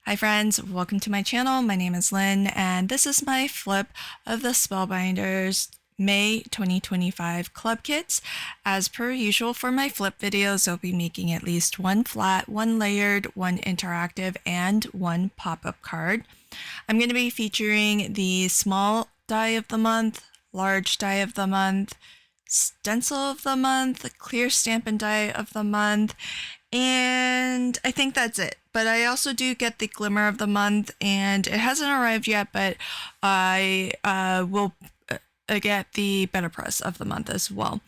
Hi friends, welcome to my channel. My name is Lynn and this is my flip of the Spellbinders May 2025 club kits. As per usual for my flip videos, I'll be making at least one flat, one layered, one interactive, and one pop-up card. I'm going to be featuring the small die of the month, large die of the month, stencil of the month, clear Stampin' die of the month, and I think that's it. But I also do get the glimmer of the month, and it hasn't arrived yet, but I will get the better press of the month as well.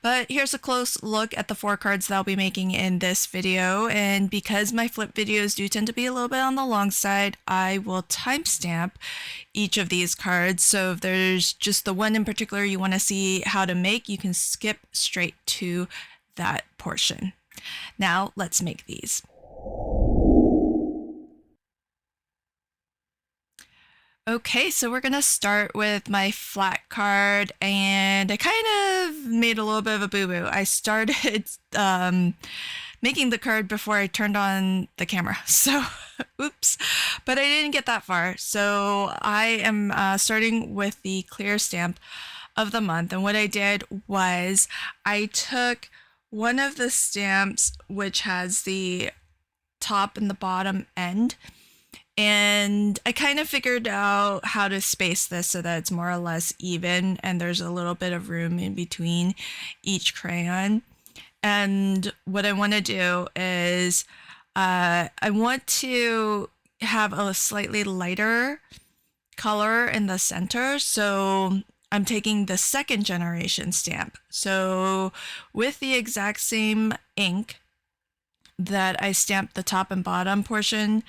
But here's a close look at the 4 cards that I'll be making in this video, and because my flip videos do tend to be a little bit on the long side, I will timestamp each of these cards. So if there's just the one in particular you want to see how to make, you can skip straight to that portion. Now let's make these. Okay, so we're gonna start with my flat card, and I kind of made a little bit of a boo-boo. I started making the card before I turned on the camera, so oops, but I didn't get that far. So I am starting with the clear stamp of the month, and what I did was I took one of the stamps which has the top and the bottom end, and I kind of figured out how to space this so that it's more or less even and there's a little bit of room in between each crayon. And what I want to do is I want to have a slightly lighter color in the center, so I'm taking the second generation stamp. So with the exact same ink that I stamped the top and bottom portion,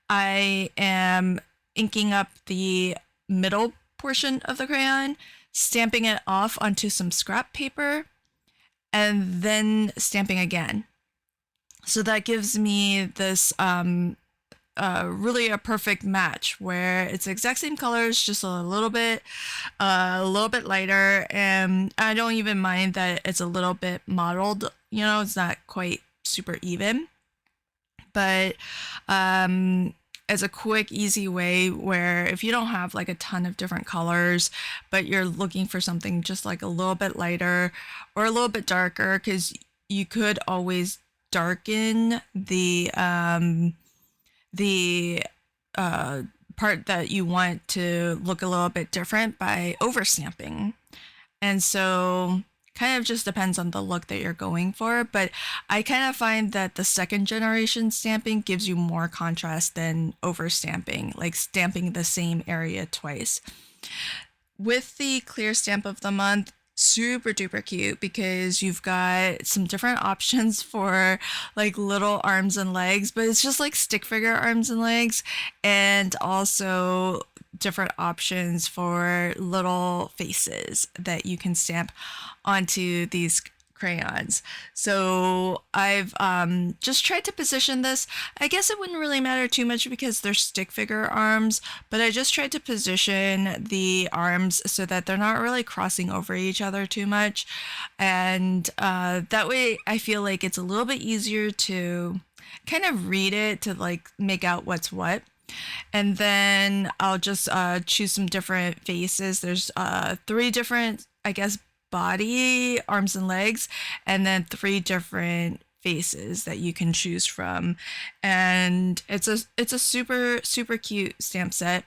I am inking up the middle portion of the crayon, stamping it off onto some scrap paper, and then stamping again. So that gives me this really a perfect match where it's the exact same colors, just a little bit lighter, and I don't even mind that it's a little bit mottled. You know, it's not quite super even. But as a quick, easy way where if you don't have like a ton of different colors, but you're looking for something just like a little bit lighter or a little bit darker, because you could always darken the part that you want to look a little bit different by overstamping. And so kind of just depends on the look that you're going for, but I kind of find that the second generation stamping gives you more contrast than overstamping, like stamping the same area twice. With the clear stamp of the month, super duper cute because you've got some different options for like little arms and legs, but it's just like stick figure arms and legs, and also different options for little faces that you can stamp onto these crayons. So I've just tried to position this. I guess it wouldn't really matter too much because they're stick figure arms, but I just tried to position the arms so that they're not really crossing over each other too much, and that way I feel like it's a little bit easier to kind of read it, to like make out what's what. And then I'll just choose some different faces. There's 3 different, I guess, body, arms and legs, and then 3 different faces that you can choose from. And it's a super cute stamp set.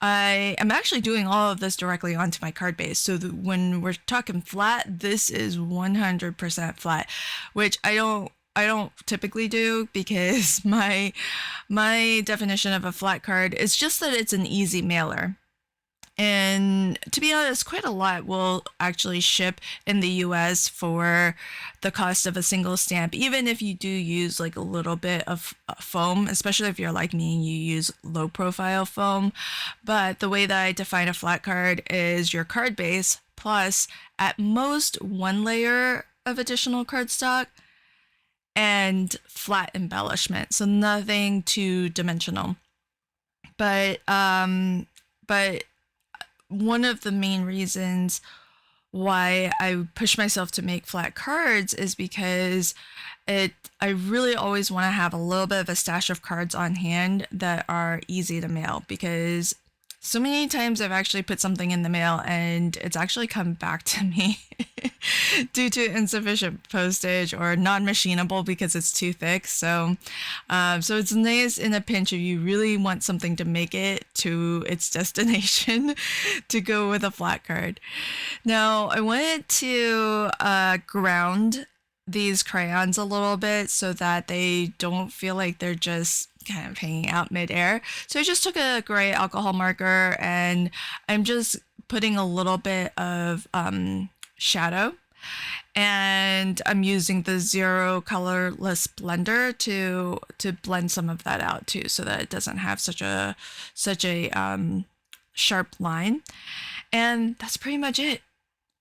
I am actually doing all of this directly onto my card base, so that when we're talking flat, this is 100% flat, which I don't typically do, because my definition of a flat card is just that it's an easy mailer. And to be honest, quite a lot will actually ship in the US for the cost of a single stamp, even if you do use like a little bit of foam, especially if you're like me and you use low profile foam. But the way that I define a flat card is your card base plus at most 1 layer of additional cardstock and flat embellishment, so nothing too dimensional. But one of the main reasons why I push myself to make flat cards is because I really always want to have a little bit of a stash of cards on hand that are easy to mail, because so many times I've actually put something in the mail and it's actually come back to me due to insufficient postage or non-machinable because it's too thick. So it's nice in a pinch if you really want something to make it to its destination to go with a flat card. Now, I wanted to ground these crayons a little bit so that they don't feel like they're just kind of hanging out midair. So I just took a gray alcohol marker and I'm just putting a little bit of shadow, and I'm using the zero colorless blender to blend some of that out too, so that it doesn't have such a sharp line. And that's pretty much it.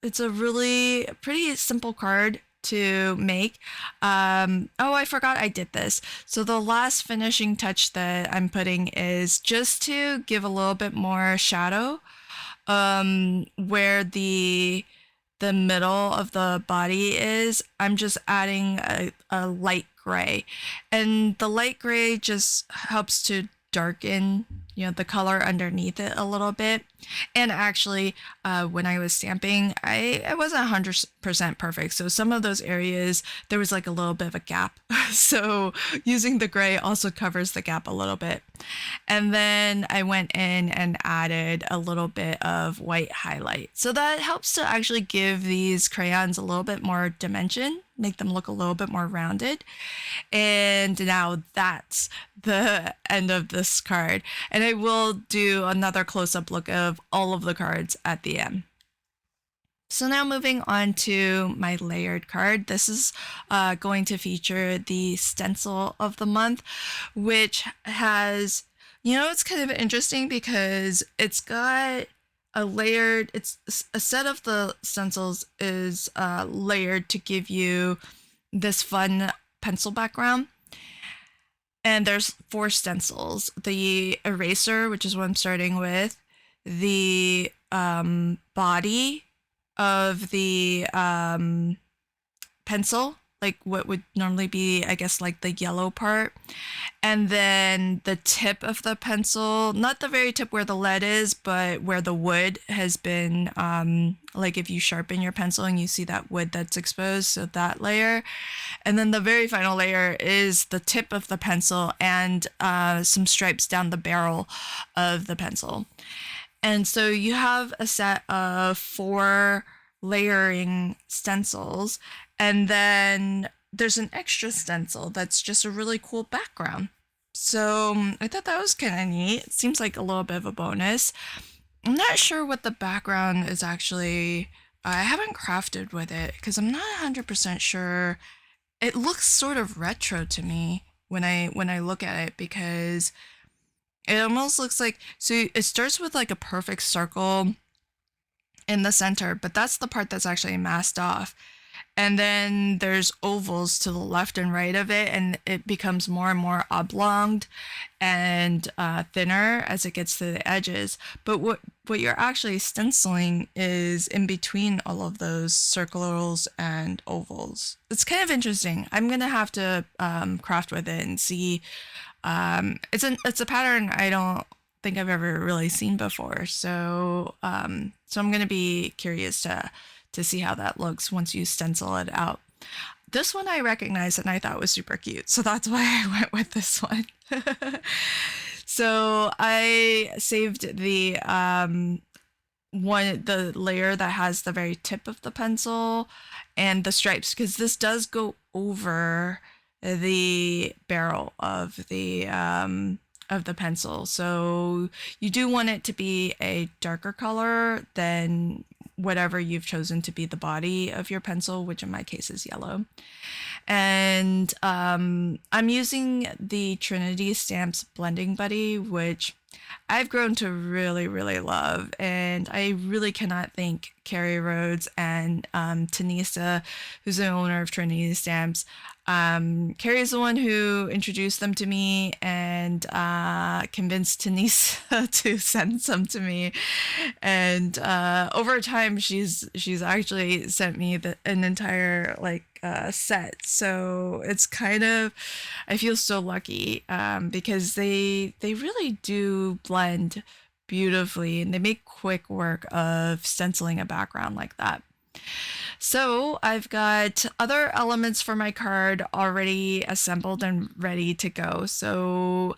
It's a really pretty simple card to make. Oh, I forgot I did this. So the last finishing touch that I'm putting is just to give a little bit more shadow where the middle of the body is. I'm just adding a light gray, and the light gray just helps to darken, you know, the color underneath it a little bit. And actually, when I was stamping, I wasn't 100% perfect. So some of those areas, there was like a little bit of a gap. So using the gray also covers the gap a little bit. And then I went in and added a little bit of white highlight. So that helps to actually give these crayons a little bit more dimension, make them look a little bit more rounded. And now that's the end of this card. And I will do another close-up look of all of the cards at the end. So now moving on to my layered card. This is going to feature the stencil of the month, which has, you know, it's kind of interesting because it's got a layered, it's a set of the stencils is layered to give you this fun pencil background. And there's 4 stencils: the eraser, which is what I'm starting with, the body of the pencil, like what would normally be, I guess, like the yellow part, and then the tip of the pencil, not the very tip where the lead is, but where the wood has been, like if you sharpen your pencil and you see that wood that's exposed, so that layer. And then the very final layer is the tip of the pencil and some stripes down the barrel of the pencil. And so you have a set of 4 layering stencils, and then there's an extra stencil that's just a really cool background. So I thought that was kind of neat. It seems like a little bit of a bonus. I'm not sure what the background is actually. I haven't crafted with it because I'm not 100% sure. It looks sort of retro to me when I look at it, because it almost looks like, so it starts with like a perfect circle in the center, but that's the part that's actually masked off. And then there's ovals to the left and right of it, and it becomes more and more oblonged and thinner as it gets to the edges. But what you're actually stenciling is in between all of those circles and ovals. It's kind of interesting. I'm gonna have to craft with it and see. It's a pattern I don't think I've ever really seen before. So I'm gonna be curious to see how that looks once you stencil it out. This one I recognized and I thought was super cute, so that's why I went with this one. So I saved the layer that has the very tip of the pencil and the stripes, because this does go over the barrel of the pencil. So you do want it to be a darker color than whatever you've chosen to be the body of your pencil, which in my case is yellow. And I'm using the Trinity Stamps Blending Buddy, which I've grown to really, really love. And I really cannot thank Carrie Rhodes and Tanisa, who's the owner of Trinity Stamps, Carrie's the one who introduced them to me and convinced Tanisha to send some to me. And over time, she's actually sent me an entire set. So it's kind of, I feel so lucky because they really do blend beautifully, and they make quick work of stenciling a background like that. So I've got other elements for my card already assembled and ready to go. So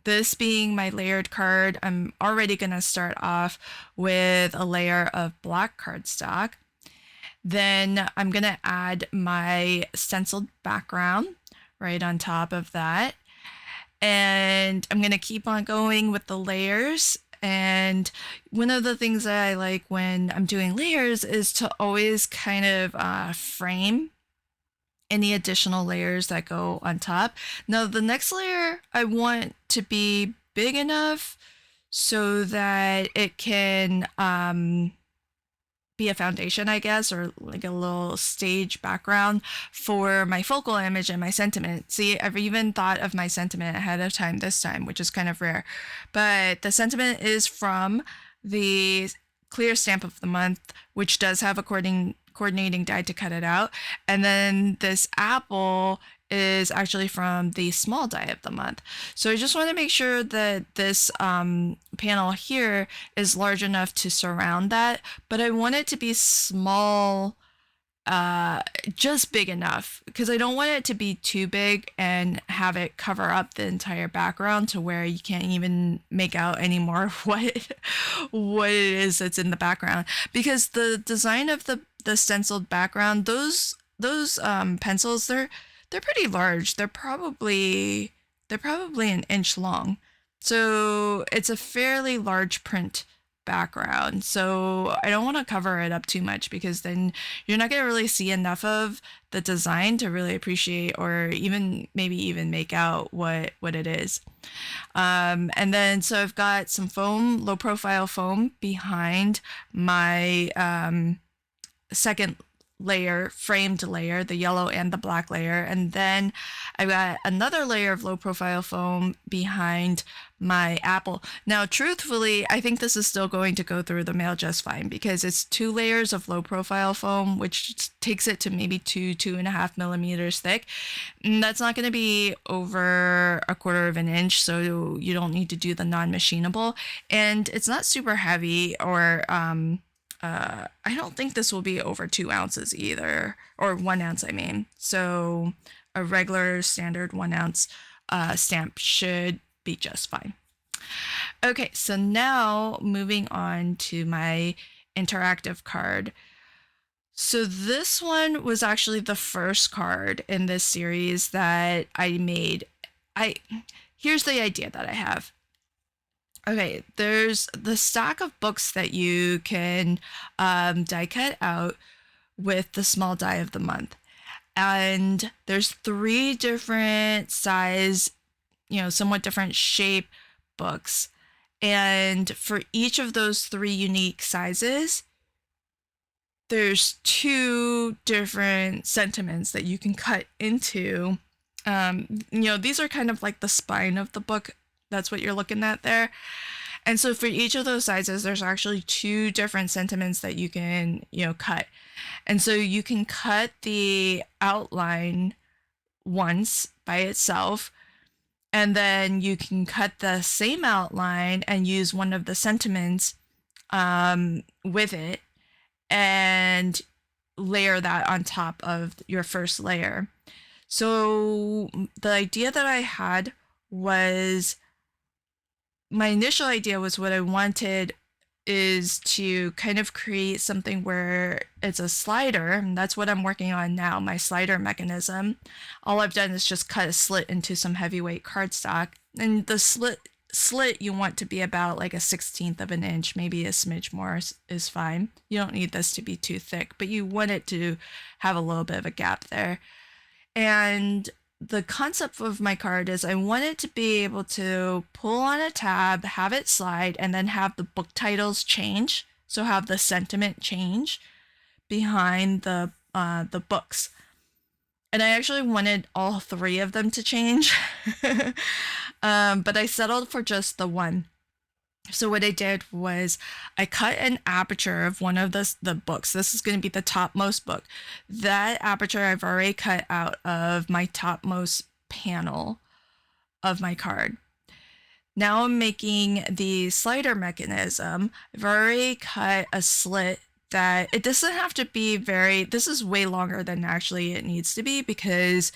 this being my layered card, I'm already going to start off with a layer of black cardstock. Then I'm going to add my stenciled background right on top of that. And I'm going to keep on going with the layers. And one of the things that I like when I'm doing layers is to always kind of frame any additional layers that go on top. Now, the next layer I want to be big enough so that it can be a foundation, I guess, or like a little stage background for my focal image and my sentiment. See, I've even thought of my sentiment ahead of time this time, which is kind of rare. But the sentiment is from the clear stamp of the month, which does have a coordinating die to cut it out. And then this apple is actually from the small die of the month. So I just want to make sure that this panel here is large enough to surround that, but I want it to be small, just big enough, because I don't want it to be too big and have it cover up the entire background to where you can't even make out anymore what it is that's in the background. Because the design of the stenciled background, those pencils, they're pretty large. They're probably an inch long. So it's a fairly large print background. So I don't want to cover it up too much, because then you're not going to really see enough of the design to really appreciate or maybe even make out what it is. And then so I've got some foam, low profile foam behind my second layer, framed layer, the yellow and the black layer. And then I've got another layer of low profile foam behind my apple. Now, truthfully, I think this is still going to go through the mail just fine, because it's 2 layers of low profile foam, which takes it to maybe 2.5 millimeters thick. And that's not going to be over 1/4 of an inch, so you don't need to do the non-machinable. And it's not super heavy, or I don't think this will be over 2 ounces either, or 1 ounce, I mean. So a regular standard 1 ounce stamp should be just fine. Okay, so now moving on to my interactive card. So this one was actually the first card in this series that I made. Here's the idea that I have. Okay, there's the stack of books that you can die cut out with the small die of the month. And there's 3 different size, somewhat different shape books. And for each of those 3 unique sizes, there's 2 different sentiments that you can cut into. These are kind of like the spine of the book. That's what you're looking at there. And so for each of those sizes, there's actually 2 different sentiments that you can, cut. And so you can cut the outline once by itself, and then you can cut the same outline and use one of the sentiments with it and layer that on top of your first layer. So the idea that I had was, my initial idea was, what I wanted is to kind of create something where it's a slider, and that's what I'm working on now, my slider mechanism. All I've done is just cut a slit into some heavyweight cardstock, and the slit you want to be about like a 1/16 of an inch, maybe a smidge more is fine. You don't need this to be too thick, but you want it to have a little bit of a gap there. And the concept of my card is I want it to be able to pull on a tab, have it slide, and then have the book titles change. So have the sentiment change behind the books. And I actually wanted all three of them to change, but I settled for just the one. So what I did was I cut an aperture of one of the books. This is going to be the topmost book. That aperture I've already cut out of my topmost panel of my card. Now I'm making the slider mechanism. I've already cut a slit that it doesn't have to be very, this is way longer than actually it needs to be because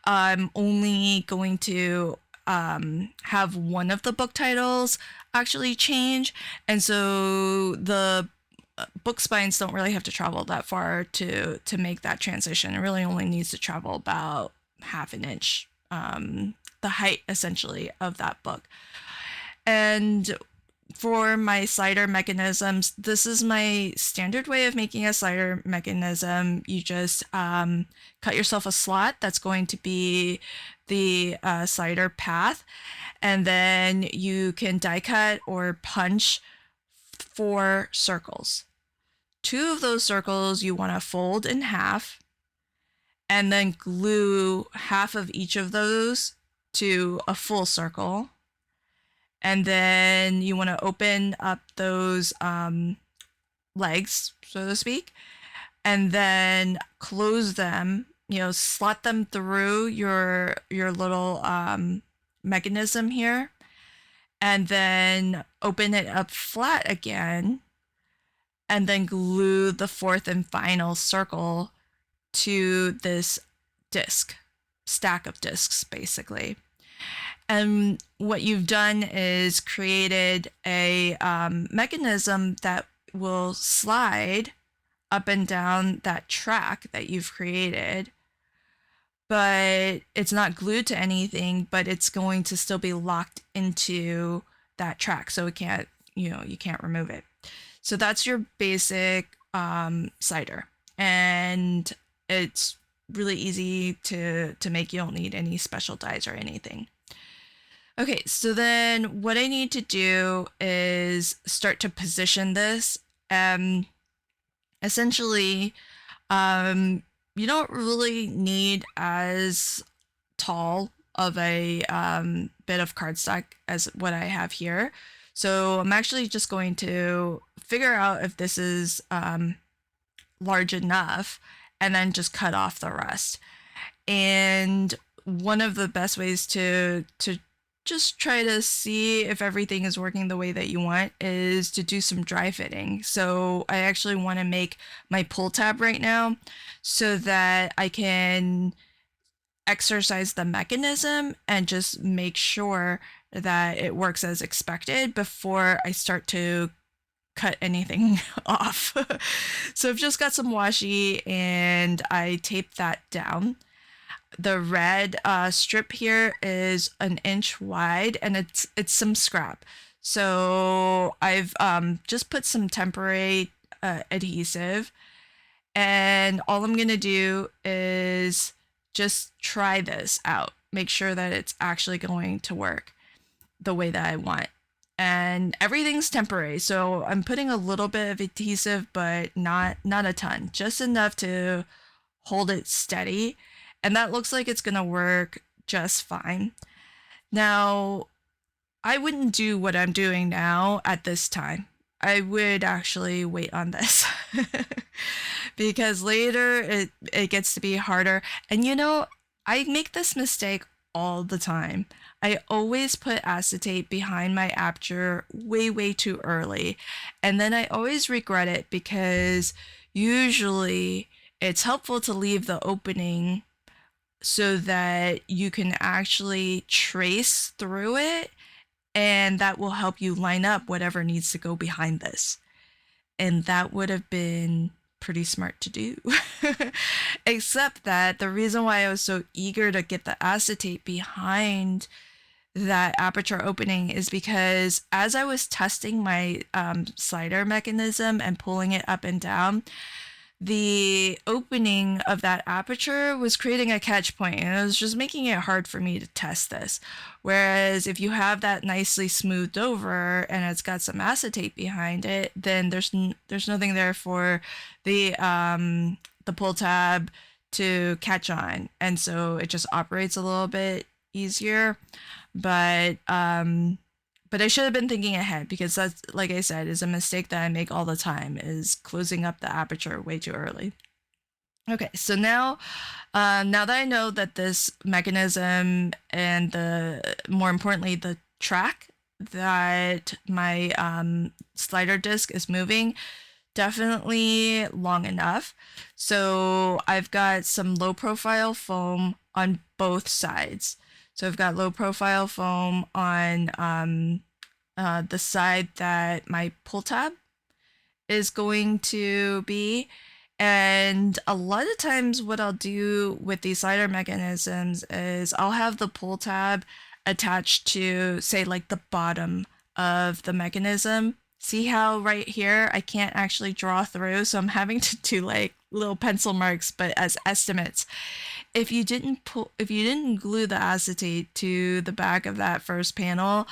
I'm only going to have one of the book titles actually change. And so the book spines don't really have to travel that far to make that transition. It really only needs to travel about half an inch, the height essentially of that book. And for my slider mechanisms, this is my standard way of making a slider mechanism. You just cut yourself a slot that's going to be the slider path, and then you can die cut or punch 4 circles. 2 of those circles you want to fold in half and then glue half of each of those to a full circle. And then you want to open up those legs, so to speak, and then close them, slot them through your little mechanism here, and then open it up flat again, and then glue the 4th and final circle to this stack of discs, basically. And what you've done is created a mechanism that will slide up and down that track that you've created, but it's not glued to anything, but it's going to still be locked into that track, so it can't, you can't remove it. So that's your basic slider, and it's really easy to make. You don't need any special dies or anything. Okay, so then what I need to do is start to position this. Essentially, you don't really need as tall of a bit of cardstock as what I have here. So I'm actually just going to figure out if this is large enough and then just cut off the rest. And one of the best ways to just try to see if everything is working the way that you want is to do some dry fitting. So I actually want to make my pull tab right now so that I can exercise the mechanism and just make sure that it works as expected before I start to cut anything off. So I've just got some washi and I taped that down. The red strip here is 1 inch wide, and it's some scrap. So I've just put some temporary adhesive, and all I'm gonna do is just try this out, make sure that it's actually going to work the way that I want. And everything's temporary, so I'm putting a little bit of adhesive, but not a ton, just enough to hold it steady. And that looks like it's gonna work just fine. Now, I wouldn't do what I'm doing now at this time. I would actually wait on this because later it gets to be harder. And I make this mistake all the time. I always put acetate behind my aperture way too early. And then I always regret it because usually it's helpful to leave the opening so that you can actually trace through it, and that will help you line up whatever needs to go behind this. And that would have been pretty smart to do. Except that the reason why I was so eager to get the acetate behind that aperture opening is because as I was testing my slider mechanism and pulling it up and down, the opening of that aperture was creating a catch point, and it was just making it hard for me to test this. Whereas if you have that nicely smoothed over and it's got some acetate behind it, then there's nothing there for the pull tab to catch on, and so it just operates a little bit easier. But I should have been thinking ahead, because that's, like I said, is a mistake that I make all the time, is closing up the aperture way too early. Okay, so now that I know that this mechanism and more importantly, the track that my slider disc is moving, definitely long enough. So I've got some low profile foam on both sides. So I've got low profile foam on the side that my pull tab is going to be. And a lot of times what I'll do with these slider mechanisms is I'll have the pull tab attached to, say, like the bottom of the mechanism. See how right here I can't actually draw through, so I'm having to do like little pencil marks, but as estimates. If you didn't glue the acetate to the back of that first panel,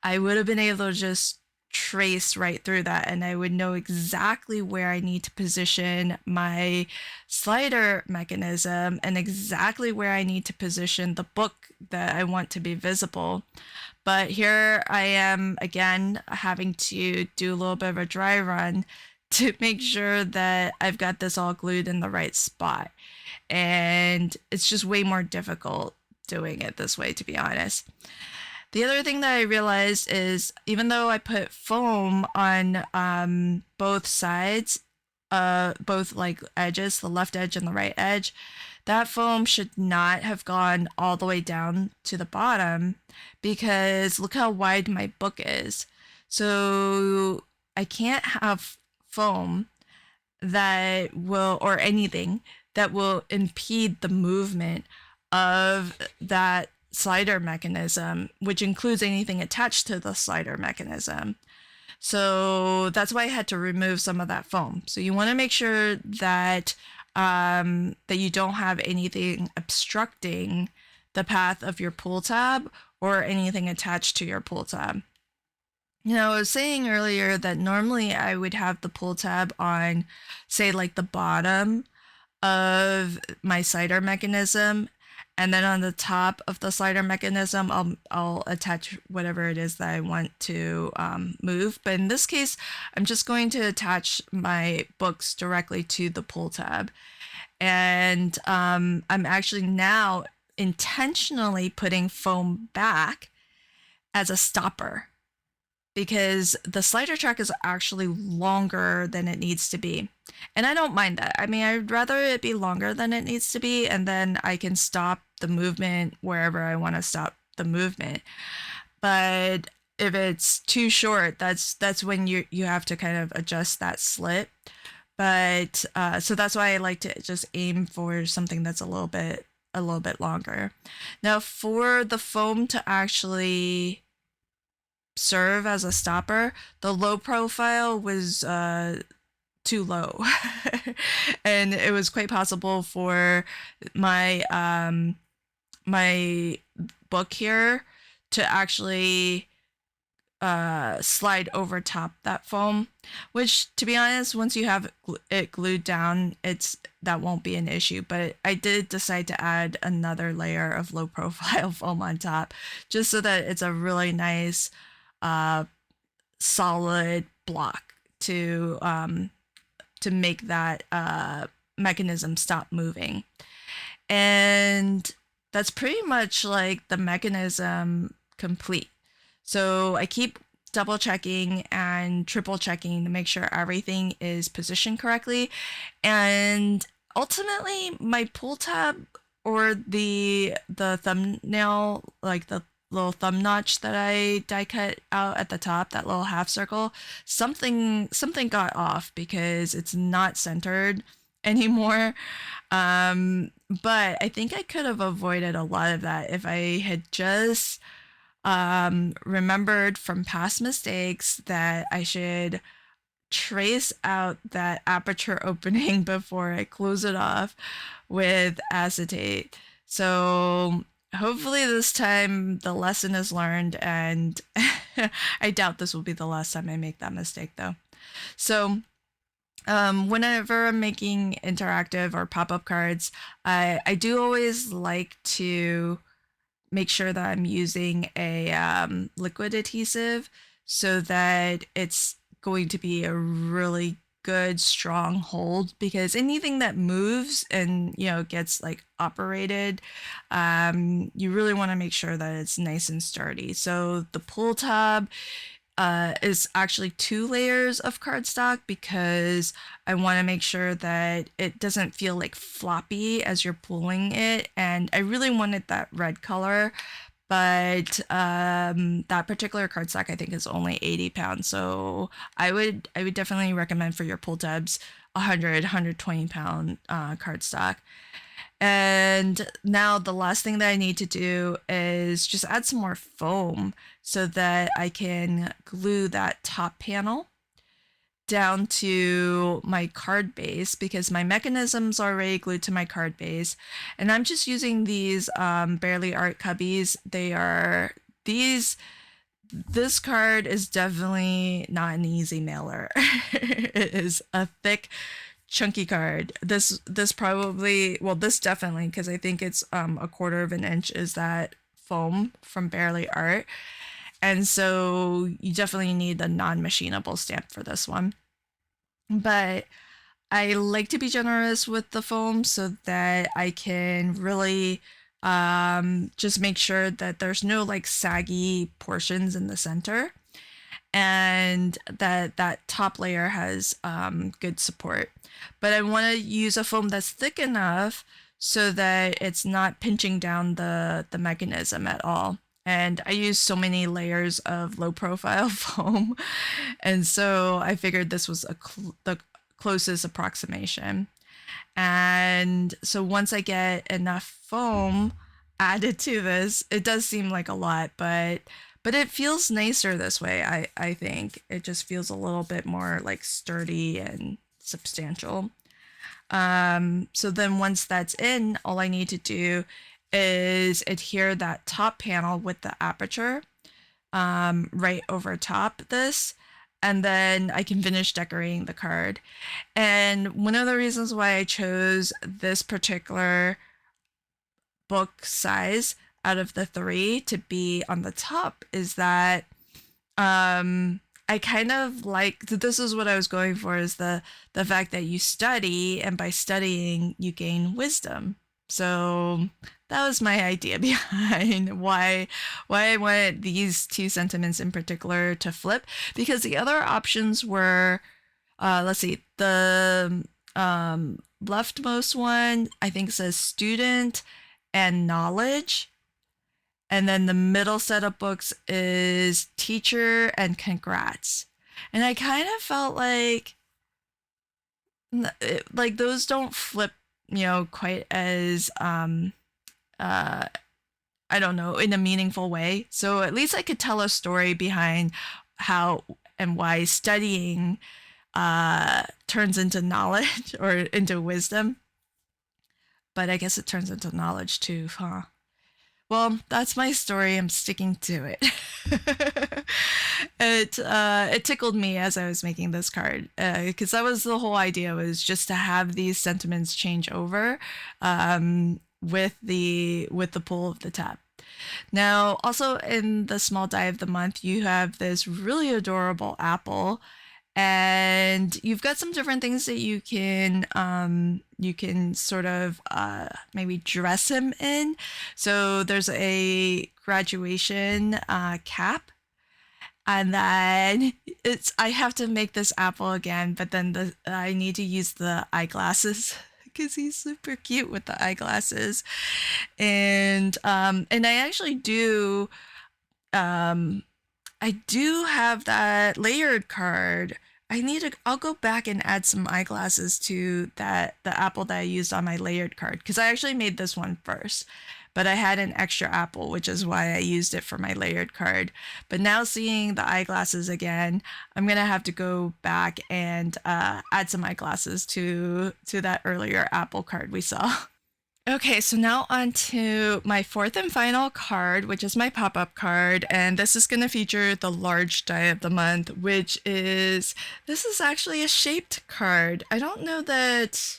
I would have been able to just trace right through that, and I would know exactly where I need to position my slider mechanism and exactly where I need to position the book that I want to be visible. But here I am again having to do a little bit of a dry run to make sure that I've got this all glued in the right spot. And it's just way more difficult doing it this way, to be honest. The other thing that I realized is, even though I put foam on both sides, both like edges, the left edge and the right edge, that foam should not have gone all the way down to the bottom, because look how wide my book is. So I can't have foam that will, or anything that will impede the movement of that slider mechanism, which includes anything attached to the slider mechanism. So that's why I had to remove some of that foam. So you want to make sure that that you don't have anything obstructing the path of your pull tab or anything attached to your pull tab. You know, I was saying earlier that normally I would have the pull tab on, say, like the bottom of my slider mechanism, and then on the top of the slider mechanism, I'll attach whatever it is that I want to move. But in this case, I'm just going to attach my books directly to the pull tab. And I'm actually now intentionally putting foam back as a stopper, because the slider track is actually longer than it needs to be. And I don't mind that. I mean, I'd rather it be longer than it needs to be, and then I can stop the movement wherever I want to stop the movement. But if it's too short, that's when you have to kind of adjust that slit. But so that's why I like to just aim for something that's a little bit longer. Now, for the foam to actually serve as a stopper, the low profile was too low. And it was quite possible for my my book here to actually slide over top that foam, which, to be honest, once you have it glued down, that won't be an issue. But I did decide to add another layer of low profile foam on top, just so that it's a really nice solid block to make that mechanism stop moving. And that's pretty much like the mechanism complete. So I keep double checking and triple checking to make sure everything is positioned correctly. And ultimately, my pull tab, or the thumbnail, like the little thumb notch that I die cut out at the top, that little half circle, something got off, because it's not centered anymore. But I think I could have avoided a lot of that if I had just remembered from past mistakes that I should trace out that aperture opening before I close it off with acetate. So hopefully this time the lesson is learned, and I doubt this will be the last time I make that mistake, though. So Whenever I'm making interactive or pop-up cards, I do always like to make sure that I'm using a liquid adhesive so that it's going to be a really good strong hold, because anything that moves and gets like operated, you really want to make sure that it's nice and sturdy. So the pull tab is actually 2 layers of cardstock, because I want to make sure that it doesn't feel like floppy as you're pulling it. And I really wanted that red color, but that particular cardstock I think is only 80 pounds. So I would definitely recommend for your pull tabs 120 pound cardstock. And now the last thing that I need to do is just add some more foam so that I can glue that top panel down to my card base, because my mechanism's already glued to my card base. And I'm just using these Barely Art cubbies. This card is definitely not an easy mailer. It is a thick, chunky card. This probably, well, this definitely, because I think it's a quarter of an inch is that foam from Barely Art. And so you definitely need a non-machinable stamp for this one. But I like to be generous with the foam so that I can really just make sure that there's no like saggy portions in the center, and that top layer has good support. But I want to use a foam that's thick enough so that it's not pinching down the mechanism at all. And I use so many layers of low profile foam, and so I figured this was the closest approximation. And so once I get enough foam added to this, it does seem like a lot, but it feels nicer this way. I think it just feels a little bit more like sturdy and substantial. So then once that's in, all I need to do is adhere that top panel with the aperture right over top this, and then I can finish decorating the card. And one of the reasons why I chose this particular book size out of the 3 to be on the top is that I kind of like, this is what I was going for, is the fact that you study, and by studying you gain wisdom. So that was my idea behind why I wanted these 2 sentiments in particular to flip, because the other options were let's see, the leftmost one I think says student and knowledge, and then the middle set of books is teacher and congrats. And I kind of felt like those don't flip, quite as I don't know, in a meaningful way. So at least I could tell a story behind how and why studying turns into knowledge or into wisdom. But I guess it turns into knowledge too, huh? Well, that's my story. I'm sticking to it. It tickled me as I was making this card, because that was the whole idea, was just to have these sentiments change over with the pull of the tab. Now, also in the small die of the month, you have this really adorable apple, and you've got some different things that you can sort of maybe dress him in. So there's a graduation cap, and then I have to make this apple again, but then I need to use the eyeglasses because he's super cute with the eyeglasses. And I actually do I do have that layered card. I'll go back and add some eyeglasses to the apple that I used on my layered card, because I actually made this one first, but I had an extra apple, which is why I used it for my layered card. But now seeing the eyeglasses again, I'm gonna have to go back and add some eyeglasses to that earlier apple card we saw. Okay, so now on to my fourth and final card, which is my pop-up card, and this is going to feature the large die of the month, which is this is actually a shaped card. I don't know that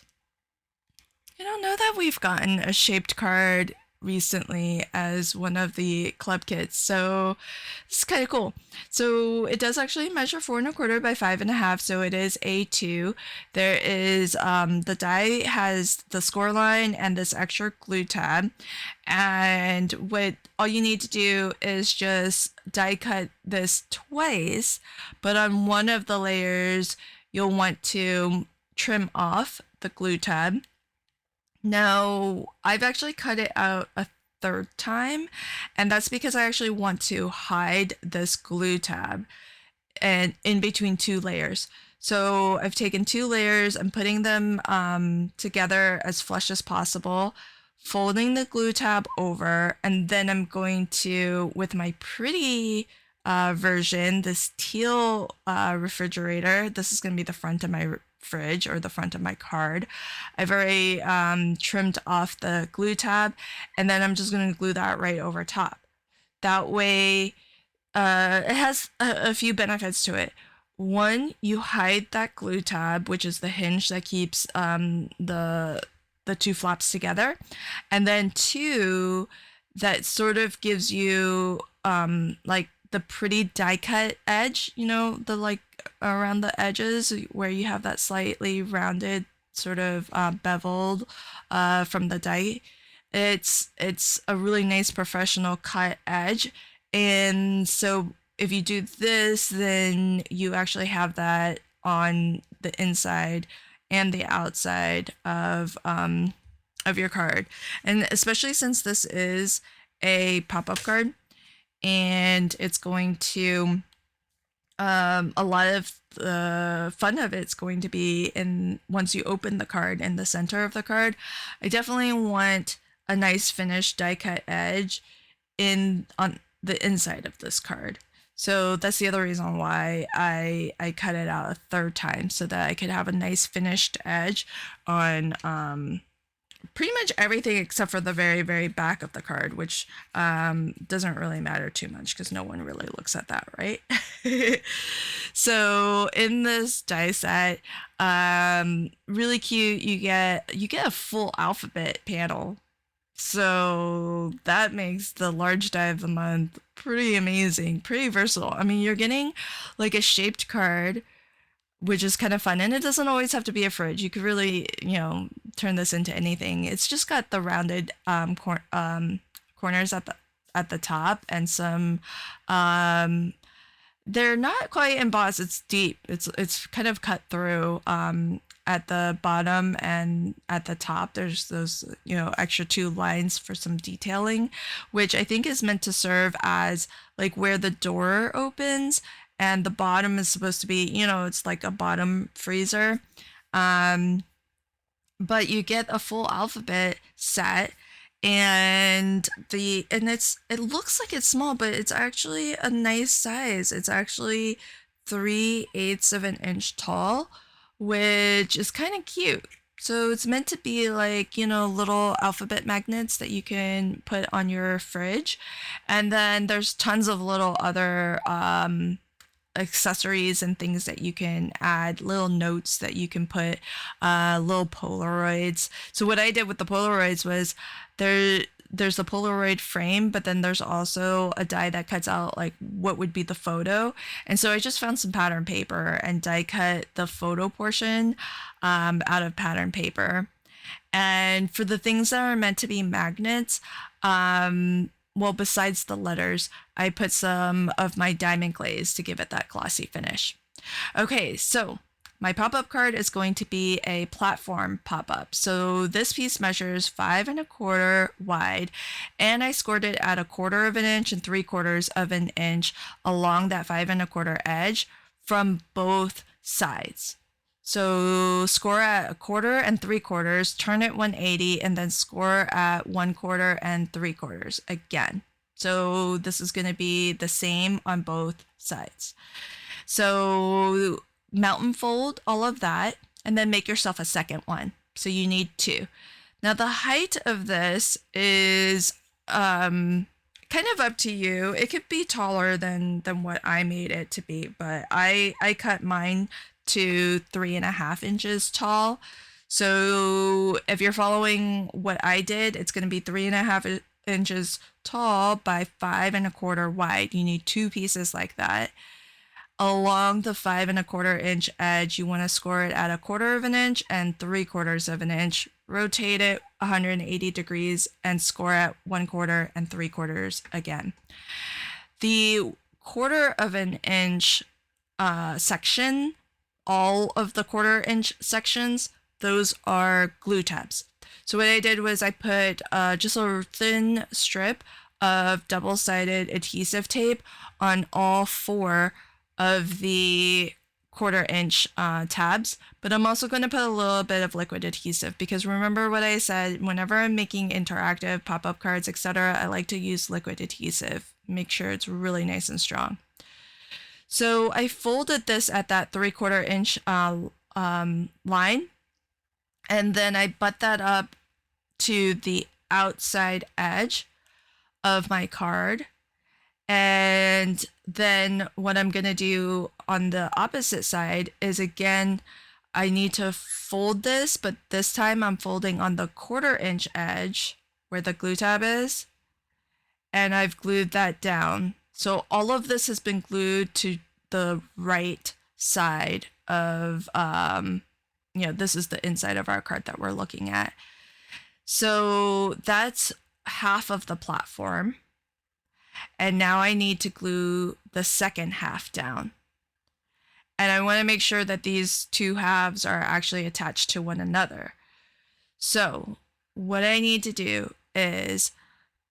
we've gotten a shaped card recently as one of the club kits, so it's kind of cool. So it does actually measure 4 1/4 by 5 1/2, so it is A2. There is the die has the score line and this extra glue tab, and what all you need to do is just die cut this twice, but on one of the layers you'll want to trim off the glue tab. Now, I've actually cut it out a third time, and that's because I actually want to hide this glue tab and in between two layers. So I've taken two layers and putting them together as flush as possible, folding the glue tab over, and then I'm going to, with my pretty version, this teal refrigerator. This is going to be the front of my fridge or the front of my card. I've already trimmed off the glue tab, and then I'm just going to glue that right over top. That way, it has a few benefits to it. One, you hide that glue tab, which is the hinge that keeps the two flaps together, and then two, that sort of gives you like the pretty die cut edge, the like around the edges where you have that slightly rounded sort of beveled from the die. It's a really nice professional cut edge, and so if you do this, then you actually have that on the inside and the outside of your card, and especially since this is a pop-up card and it's going to a lot of the fun of it's going to be in once you open the card in the center of the card. I definitely want a nice finished die cut edge in on the inside of this card. So that's the other reason why I cut it out a third time, so that I could have a nice finished edge on pretty much everything except for the very, very back of the card, which doesn't really matter too much because no one really looks at that, right? So in this die set, really cute, you get a full alphabet panel. So that makes the large die of the month pretty amazing, pretty versatile. I mean, you're getting like a shaped card, which is kind of fun. And it doesn't always have to be a fridge. You could really, turn this into anything. It's just got the rounded corners at the top, and some they're not quite embossed. It's deep. It's kind of cut through at the bottom, and at the top there's those extra two lines for some detailing, which I think is meant to serve as like where the door opens, and the bottom is supposed to be, it's like a bottom freezer. But you get a full alphabet set, and it looks like it's small, but it's actually a nice size. It's actually 3/8 of an inch tall, which is kind of cute. So it's meant to be like, little alphabet magnets that you can put on your fridge. And then there's tons of little other accessories and things that you can add, little notes that you can put, little Polaroids. So what I did with the Polaroids was there's a Polaroid frame, but then there's also a die that cuts out like what would be the photo. And so I just found some pattern paper and die cut the photo portion out of pattern paper. And for the things that are meant to be magnets, well, besides the letters, I put some of my diamond glaze to give it that glossy finish. Okay, so my pop-up card is going to be a platform pop-up. So this piece measures 5 1/4 wide, and I scored it at 1/4 of an inch and 3/4 of an inch along that 5 1/4 edge from both sides. So score at 1/4 and 3/4, turn it 180, and then score at 1/4 and 3/4 again. So this is going to be the same on both sides. So mountain fold all of that, and then make yourself a second one. So you need two. Now the height of this is kind of up to you. It could be taller than what I made it to be, but I cut mine to 3.5 inches tall. So if you're following what I did, it's going to be 3.5 inches tall by 5.25 wide. You need two pieces like that. Along the 5.25 inch edge, you want to score it at 1/4 inch and 3/4 inch. Rotate it 180 degrees and score at 1/4 and 3/4 again. The 1/4 inch section, all of the 1/4 inch sections, those are glue tabs. So what I did was I put just a thin strip of double-sided adhesive tape on all four of the 1/4 inch tabs, but I'm also going to put a little bit of liquid adhesive because remember what I said, whenever I'm making interactive pop-up cards, etc., I like to use liquid adhesive. Make sure it's really nice and strong. So I folded this at that 3/4 inch line, and then I butt that up to the outside edge of my card. And then what I'm going to do on the opposite side is, again, I need to fold this, but this time I'm folding on the 1/4 inch edge where the glue tab is, and I've glued that down. So all of this has been glued to the right side of, this is the inside of our card that we're looking at. So that's half of the platform. And now I need to glue the second half down. And I want to make sure that these two halves are actually attached to one another. So what I need to do is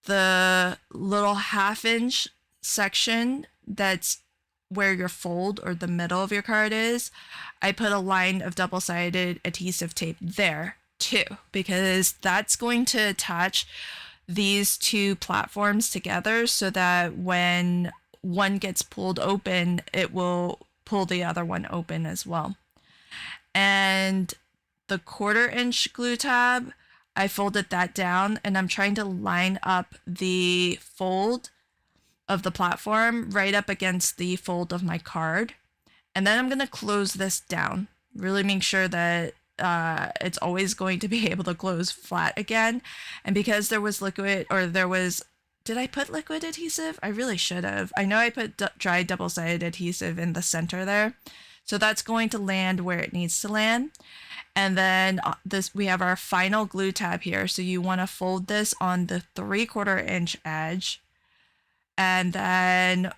the little 1/2 inch section that's where your fold or the middle of your card is, I put a line of double-sided adhesive tape there too, because that's going to attach these two platforms together so that when one gets pulled open, it will pull the other one open as well. And the 1/4 inch glue tab, I folded that down and I'm trying to line up the fold of the platform right up against the fold of my card. And then I'm going to close this down, really make sure that it's always going to be able to close flat again. And because there was did I put liquid adhesive? I really should have. I know I put dry double-sided adhesive in the center there. So that's going to land where it needs to land. And then we have our final glue tab here. So you want to fold this on the 3/4 inch edge and then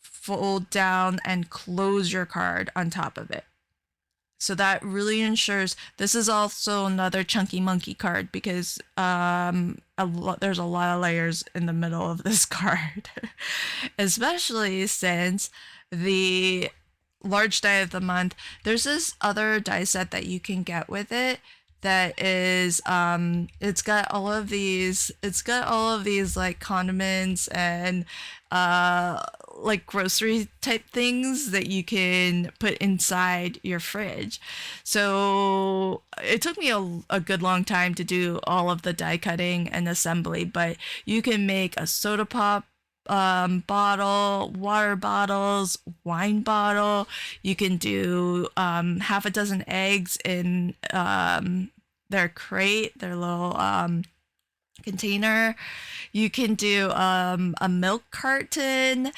fold down and close your card on top of it. So that really ensures, this is also another chunky monkey card because there's a lot of layers in the middle of this card, especially since the large die of the month, there's this other die set that you can get with it that is it's got all of these like condiments and like grocery type things that you can put inside your fridge. So it took me a good long time to do all of the die cutting and assembly, but you can make a soda pop bottle, water bottles, wine bottle. You can do half a dozen eggs in their crate, their little container. You can do a milk carton.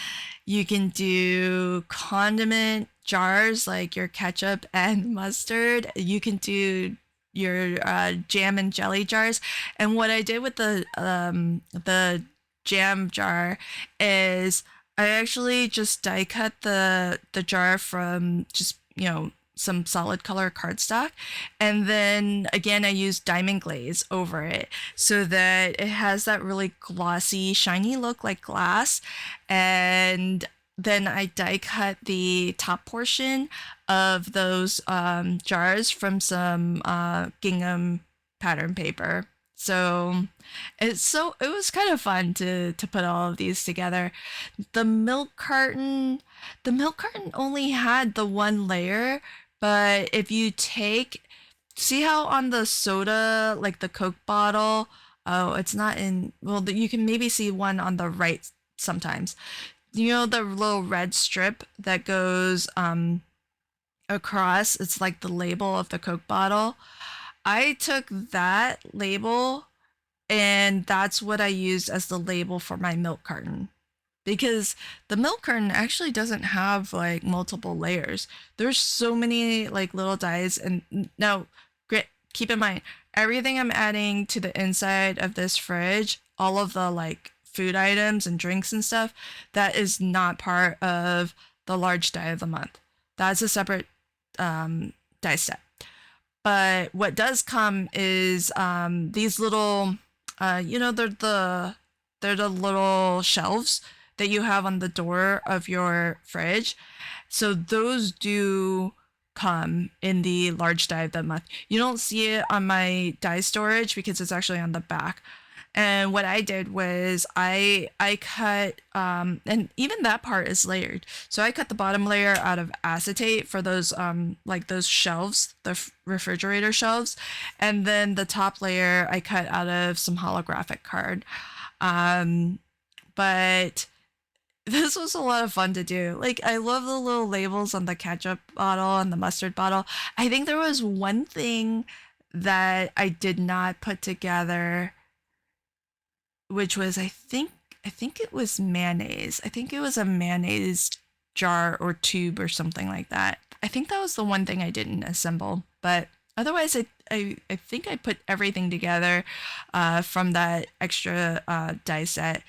You can do condiment jars like your ketchup and mustard. You can do your jam and jelly jars. And what I did with the jam jar is I actually just die cut the jar from just, some solid color cardstock, and then again I used diamond glaze over it so that it has that really glossy, shiny look like glass. And then I die cut the top portion of those jars from some gingham pattern paper. So it was kind of fun to put all of these together. The milk carton only had the one layer, but if you take See how on the soda, like the Coke bottle, oh, it's not in, well, you can maybe see one on the right sometimes. You know the little red strip that goes across, it's like the label of the Coke bottle. I took that label and that's what I used as the label for my milk carton. Because the milk carton actually doesn't have like multiple layers. There's so many like little dies, and now keep in mind everything I'm adding to the inside of this fridge, all of the like food items and drinks and stuff, that is not part of the large die of the month. That's a separate die step. But what does come is these little, they're the little shelves that you have on the door of your fridge. So those do come in the large die of the month. You don't see it on my die storage because it's actually on the back. And what I did was I cut and even that part is layered. So I cut the bottom layer out of acetate for those like those shelves, the refrigerator shelves, and then the top layer I cut out of some holographic card. But this was a lot of fun to do. Like, I love the little labels on the ketchup bottle and the mustard bottle. I think there was one thing that I did not put together, which was I think it was mayonnaise. I think it was a mayonnaise jar or tube or something like that. I think that was the one thing I didn't assemble. But otherwise, I think I put everything together from that extra die set,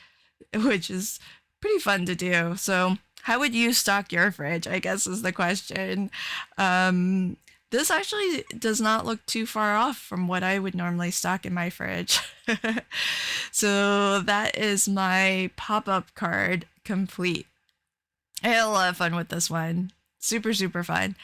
which is pretty fun to do. So, how would you stock your fridge? I guess is the question. This actually does not look too far off from what I would normally stock in my fridge. So, that is my pop up card complete. I had a lot of fun with this one. Super, super fun.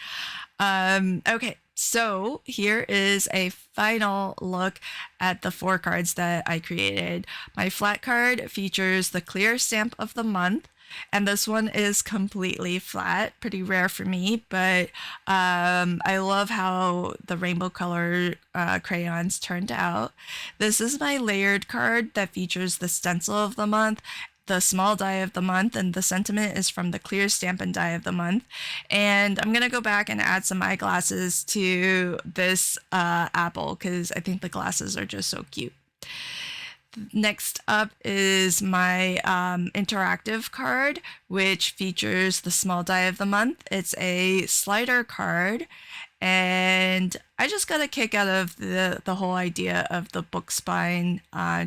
Okay, so here is a final look at the 4 cards that I created. My flat card features the clear stamp of the month, and this one is completely flat, pretty rare for me, but I love how the rainbow color crayons turned out. This is my layered card that features the stencil of the month, the small die of the month, and the sentiment is from the clear Stampin' die of the month. And I'm gonna go back and add some eyeglasses to this apple because I think the glasses are just so cute. Next up is my interactive card, which features the small die of the month. It's a slider card, and I just got a kick out of the whole idea of the book spine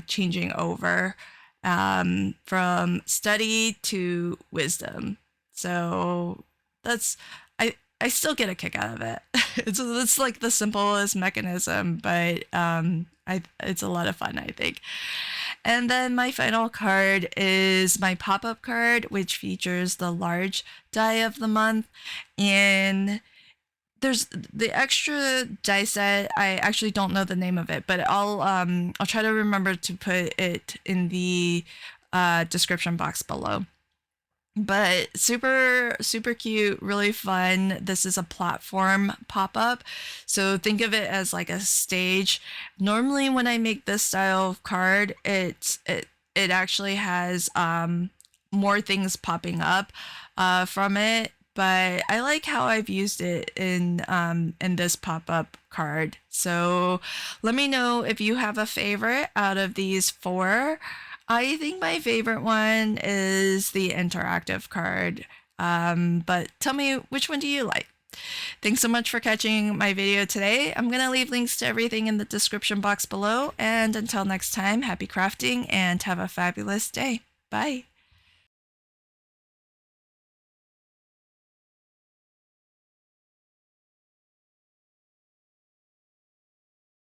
changing over from study to wisdom. So that's I still get a kick out of it. It's like the simplest mechanism, but it's a lot of fun, I think. And then my final card is my pop-up card, which features the large die of the month. And there's the extra die set. I actually don't know the name of it, but I'll try to remember to put it in the description box below. But super super cute, really fun. This is a platform pop-up, so think of it as like a stage. Normally when I make this style of card, it actually has more things popping up from it, but I like how I've used it in this pop-up card. So let me know if you have a favorite out of these 4. I think my favorite one is the interactive card. But tell me, which one do you like? Thanks so much for catching my video today. I'm going to leave links to everything in the description box below. And until next time, happy crafting and have a fabulous day. Bye.